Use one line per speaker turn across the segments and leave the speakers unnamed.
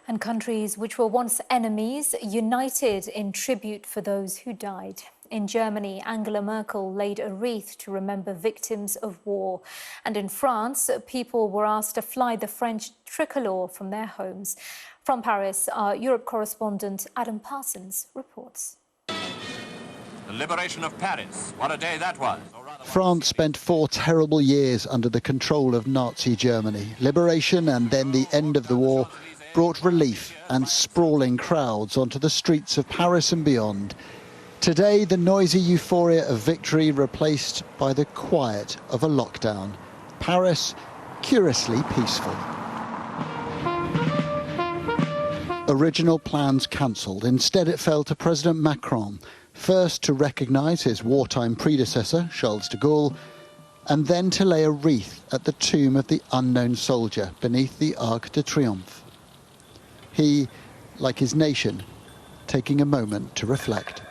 And countries which were once enemies united in tribute for those who died. In Germany, Angela Merkel laid a wreath to remember victims of war. And in France, people were asked to fly the French tricolor from their homes. From Paris, our Europe correspondent Adam Parsons reports.
The liberation of Paris, what a day that was.
France spent 4 terrible years under the control of Nazi Germany. Liberation and then the end of the war brought relief and sprawling crowds onto the streets of Paris and beyond. Today, the noisy euphoria of victory replaced by the quiet of a lockdown. Paris, curiously peaceful. Original plans cancelled. Instead, it fell to President Macron, first to recognise his wartime predecessor, Charles de Gaulle, and then to lay a wreath at the tomb of the unknown soldier beneath the Arc de Triomphe. He, like his nation, taking a moment to reflect.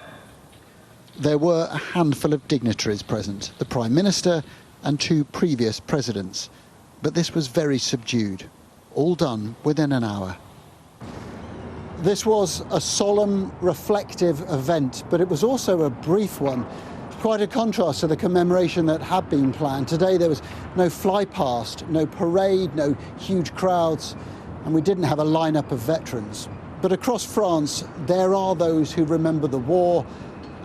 There were a handful of dignitaries present, the Prime Minister and 2 previous presidents. But this was very subdued, all done within an hour. This was a solemn, reflective event, but it was also a brief one. Quite a contrast to the commemoration that had been planned. Today there was no fly-past, no parade, no huge crowds, and we didn't have a lineup of veterans. But across France, there are those who remember the war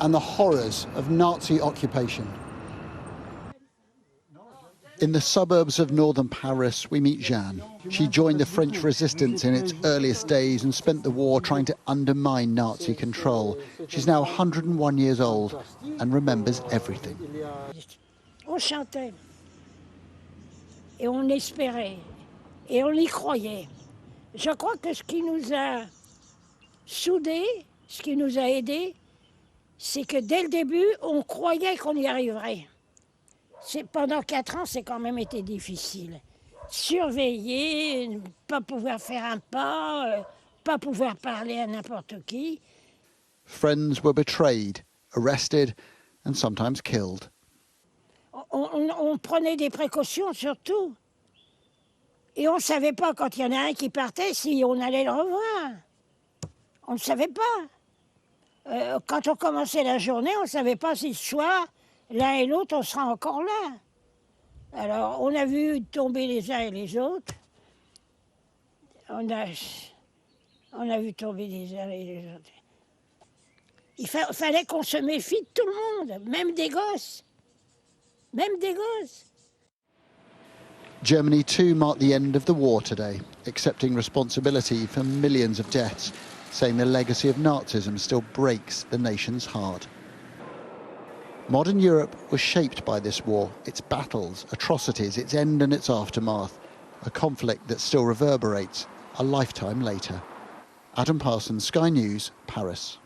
and the horrors of Nazi occupation. In the suburbs of northern Paris, we meet Jeanne. She joined the French resistance in its earliest days and spent the war trying to undermine Nazi control. She's now 101 years old and remembers everything.
On chantait, et on espérait, et on y croyait. Je crois que ce qui nous a soudés, ce qui nous a aidés, c'est que dès le début, on croyait qu'on y arriverait. Pendant 4 ans, c'est quand même été difficile. Surveiller, ne pas pouvoir faire un pas, pas pouvoir parler à n'importe qui.
Friends were betrayed, arrested and sometimes killed.
On prenait des précautions surtout. Et on ne savait pas, quand il y en a un qui partait, si on allait le revoir. On ne savait pas. Quand on commençait la journée, on ne savait pas si ce soir, l'un et l'autre, on sera encore là. Alors, on a vu tomber les uns et les autres. On a vu tomber les uns et les autres. Il fallait qu'on se méfie de tout le monde, même des gosses. Même des gosses.
Germany too marked the end of the war today, accepting responsibility for millions of deaths, saying the legacy of Nazism still breaks the nation's heart. Modern Europe was shaped by this war, its battles, atrocities, its end and its aftermath, a conflict that still reverberates a lifetime later. Adam Parsons, Sky News, Paris.